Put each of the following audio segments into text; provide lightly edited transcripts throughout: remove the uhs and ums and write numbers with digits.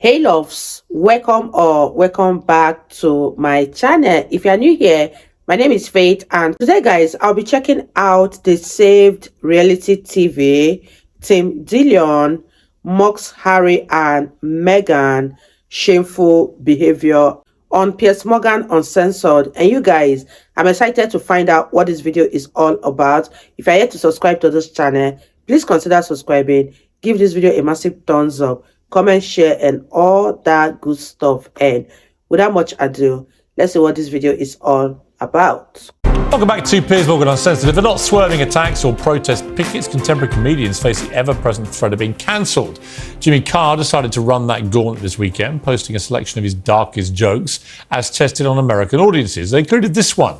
Hey loves, welcome back to my channel. If you are new here, my name is Faith, and today guys, I'll be checking out the saved reality TV team Dillion, MOCKS, Harry and Meghan shameful behavior on Piers Morgan Uncensored. And you guys, I'm excited to find out what this video is all about. If you're yet to subscribe to this channel, please consider subscribing. Give this video a massive thumbs up, comment, share, and all that good stuff. And without much ado, let's see what this video is all about. Welcome back to Piers Morgan Uncensored. If they're not swerving attacks or protest pickets, contemporary comedians face the ever-present threat of being cancelled. Jimmy Carr decided to run that gauntlet this weekend, posting a selection of his darkest jokes as tested on American audiences. They included this one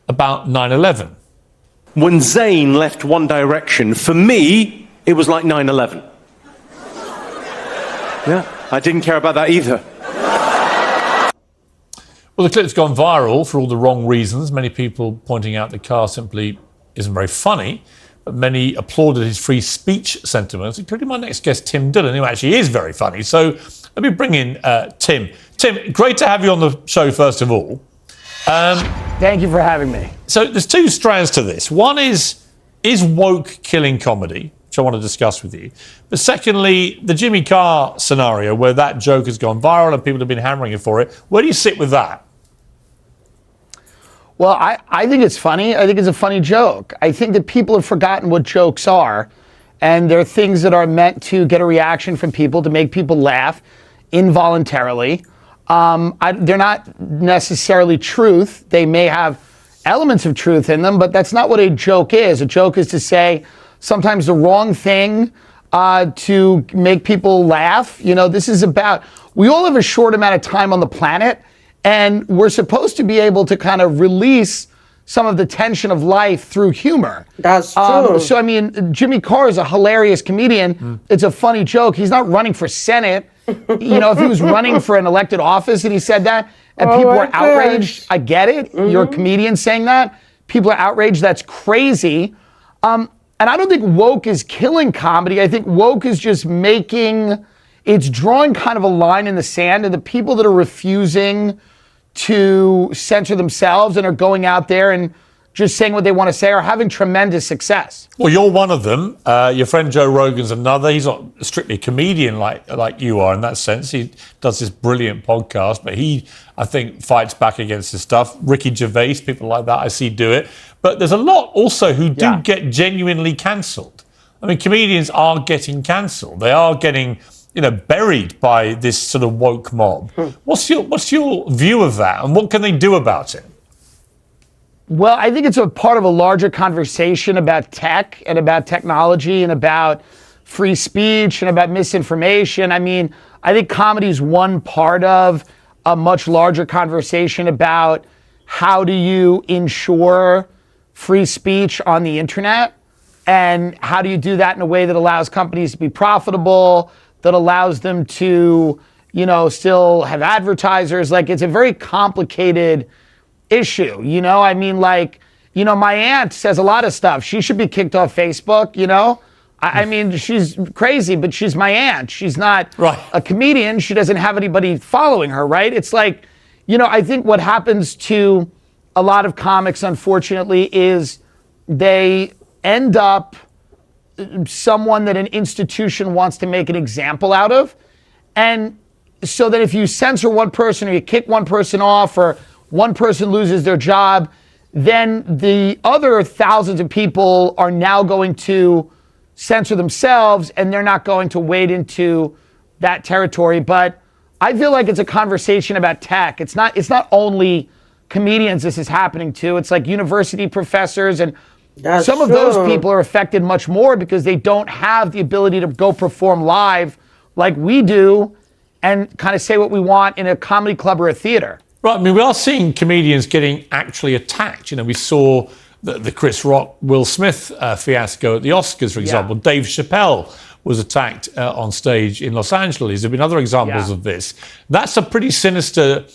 about 9/11. When Zayn left One Direction, for me, it was like 9/11. Yeah, I didn't care about that either. Well, the clip's gone viral for all the wrong reasons. Many people pointing out that Carr simply isn't very funny, but many applauded his free speech sentiments, including my next guest, Tim Dillion, who actually is very funny. So let me bring in Tim. Tim, great to have you on the show, first of all. Thank you for having me. So there's two strands to this. One is woke killing comedy, which I want to discuss with you. But secondly, the Jimmy Carr scenario where that joke has gone viral and people have been hammering him for it. Where do you sit with that? Well, I think it's funny. I think it's a funny joke. I think that people have forgotten what jokes are, and they're things that are meant to get a reaction from people, to make people laugh involuntarily. They're not necessarily truth. They may have elements of truth in them, but that's not what a joke is. A joke is to say sometimes the wrong thing to make people laugh. You know, this is about, we all have a short amount of time on the planet, and we're supposed to be able to kind of release some of the tension of life through humor. That's true. So, I mean, Jimmy Carr is a hilarious comedian. It's a funny joke. He's not running for Senate. You know, if he was running for an elected office and he said that, and people were outraged, I get it. You're a comedian saying that. People are outraged. That's crazy. And I don't think woke is killing comedy. I think woke is just it's drawing kind of a line in the sand, and the people that are refusing to censor themselves and are going out there and just saying what they want to say are having tremendous success. Well, you're one of them. Your friend Joe Rogan's another. He's not strictly a comedian like you are in that sense. He does this brilliant podcast, but he, I think, fights back against this stuff. Ricky Gervais, people like that, I see do it. But there's a lot also who do get genuinely cancelled. I mean, comedians are getting cancelled. They are getting, buried by this sort of woke mob. What's your view of that, and what can they do about it? Well, I think it's a part of a larger conversation about tech and about technology and about free speech and about misinformation. I mean, I think comedy is one part of a much larger conversation about how do you ensure free speech on the internet, and how do you do that in a way that allows companies to be profitable, that allows them to, still have advertisers. Like, it's a very complicated issue, I mean, my aunt says a lot of stuff. She should be kicked off Facebook, I mean, she's crazy, but she's my aunt. She's not a comedian. She doesn't have anybody following her, right? It's like, I think what happens to a lot of comics, unfortunately, is they end up someone that an institution wants to make an example out of. And so that if you censor one person or you kick one person off or one person loses their job, then the other thousands of people are now going to censor themselves, and they're not going to wade into that territory. But I feel like it's a conversation about tech. It's not only comedians this is happening to. It's like university professors, and some of those people are affected much more because they don't have the ability to go perform live like we do and kind of say what we want in a comedy club or a theater. Right, I mean, we are seeing comedians getting actually attacked. We saw the Chris Rock, Will Smith fiasco at the Oscars, for example. Dave Chappelle was attacked on stage in Los Angeles. There have been other examples of this. That's a pretty sinister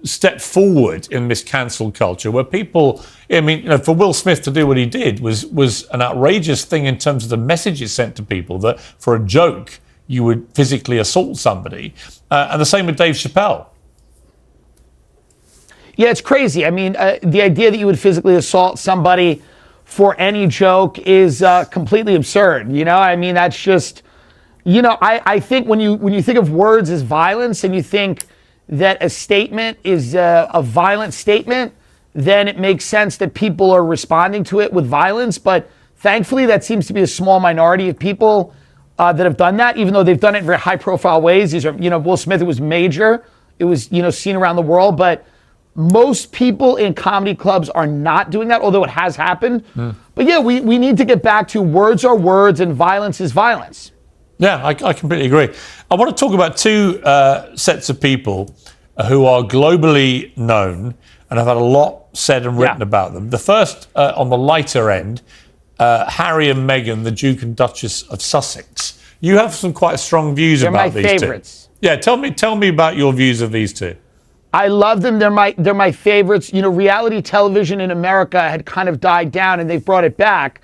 step forward in this cancel culture where people, for Will Smith to do what he did was an outrageous thing in terms of the message it sent to people, that for a joke, you would physically assault somebody. And the same with Dave Chappelle. Yeah, it's crazy. I mean, the idea that you would physically assault somebody for any joke is completely absurd. You know, I mean, that's just, you know, I think when you think of words as violence and you think that a statement is a violent statement, then it makes sense that people are responding to it with violence. But thankfully, that seems to be a small minority of people that have done that, even though they've done it in very high-profile ways. These are, you know, Will Smith, it was major. It was, you know, seen around the world. But most people in comedy clubs are not doing that, although it has happened. But yeah, we need to get back to words are words and violence is violence. Yeah, I completely agree. I want to talk about two sets of people who are globally known and have had a lot said and written about them. The first, on the lighter end, Harry and Meghan, the Duke and Duchess of Sussex. You have some quite strong views about these two. They're my favorites. Yeah, tell me about your views of these two. I love them. They're my favorites. You know, reality television in America had kind of died down, and they've brought it back.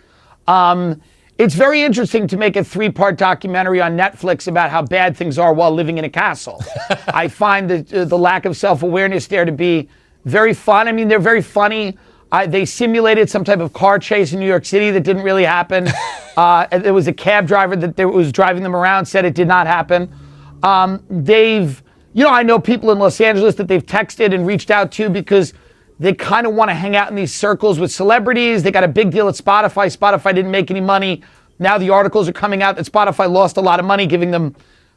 It's very interesting to make a 3-part documentary on Netflix about how bad things are while living in a castle. I find the lack of self-awareness there to be very fun. I mean, they're very funny. They simulated some type of car chase in New York City that didn't really happen. There was a cab driver that was driving them around, said it did not happen. You know, I know people in Los Angeles that they've texted and reached out to because they kind of want to hang out in these circles with celebrities. They got a big deal at Spotify. Spotify didn't make any money. Now the articles are coming out that Spotify lost a lot of money, giving them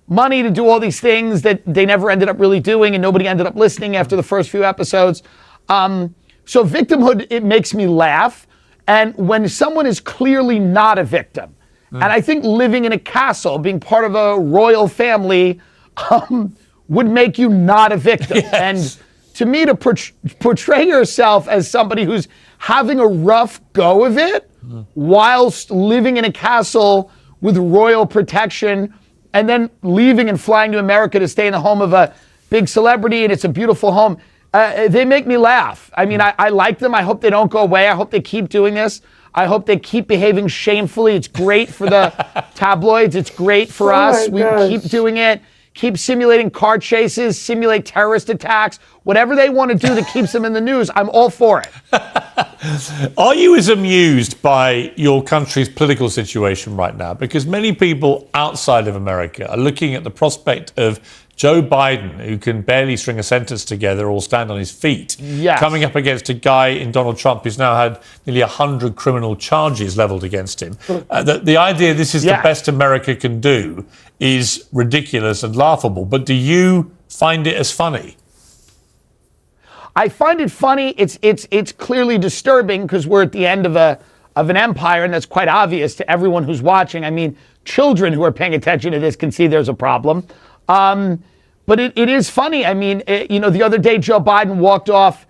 money to do all these things that they never ended up really doing, and nobody ended up listening after the first few episodes. So victimhood, it makes me laugh. And when someone is clearly not a victim, and I think living in a castle, being part of a royal family, would make you not a victim. Yes. And to me, to portray yourself as somebody who's having a rough go of it whilst living in a castle with royal protection and then leaving and flying to America to stay in the home of a big celebrity, and it's a beautiful home, they make me laugh. I mean, I like them. I hope they don't go away. I hope they keep doing this. I hope they keep behaving shamefully. It's great for the tabloids. It's great for us. We keep doing it. Keep simulating car chases, simulate terrorist attacks, whatever they want to do that keeps them in the news, I'm all for it. Are you as amused by your country's political situation right now? Because many people outside of America are looking at the prospect of Joe Biden, who can barely string a sentence together or stand on his feet, coming up against a guy in Donald Trump who's now had nearly 100 criminal charges leveled against him. The idea this is the best America can do is ridiculous and laughable. But do you find it as funny? I find it funny. It's clearly disturbing because we're at the end of an empire, and that's quite obvious to everyone who's watching. I mean, children who are paying attention to this can see there's a problem. But it is funny. I mean, you know, the other day Joe Biden walked off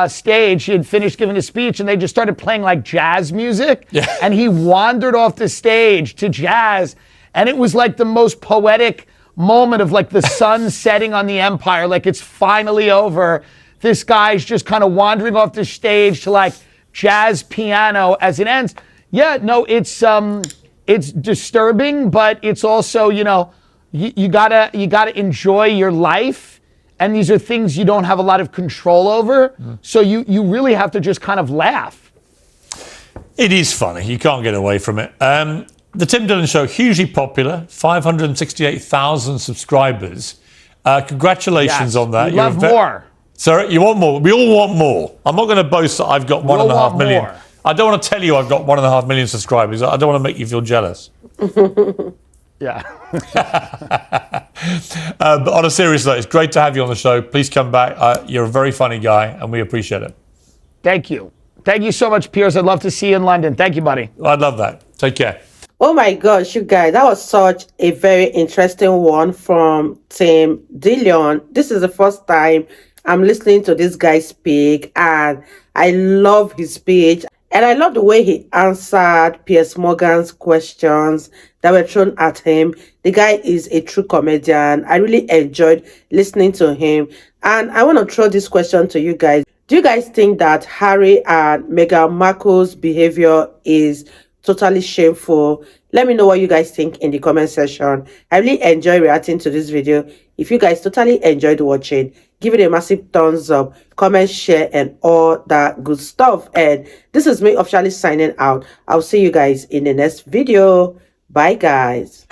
stage. He had finished giving a speech, and they just started playing like jazz music. And he wandered off the stage to jazz, and it was like the most poetic moment of like the sun setting on the empire, like it's finally over. This guy's just kind of wandering off the stage to like jazz piano as it ends. Yeah, no, it's disturbing, but it's also, you know, you gotta enjoy your life, and these are things you don't have a lot of control over. So you really have to just kind of laugh. It is funny. You can't get away from it. The Tim Dillion Show, hugely popular, 568,000 subscribers. Congratulations on that. We love more. Sorry, you want more? We all want more. I'm not going to boast that I've got 1.5 million. More. I don't want to tell you I've got 1.5 million subscribers. I don't want to make you feel jealous. Yeah. But on a serious note, it's great to have you on the show. Please come back. You're a very funny guy, and we appreciate it. Thank you. Thank you so much, Piers. I'd love to see you in London. Thank you, buddy. I'd love that. Take care. Oh my gosh, you guys, that was such a very interesting one from Tim Dillion. This is the first time I'm listening to this guy speak, and I love his speech. And I love the way he answered Piers Morgan's questions that were thrown at him. The guy is a true comedian. I really enjoyed listening to him. And I want to throw this question to you guys. Do you guys think that Harry and Meghan Markle's behavior is totally shameful. Let me know what you guys think in the comment section. I really enjoy reacting to this video. If you guys totally enjoyed watching, give it a massive thumbs up, comment, share, and all that good stuff. And this is me officially signing out. I'll see you guys in the next video. Bye guys.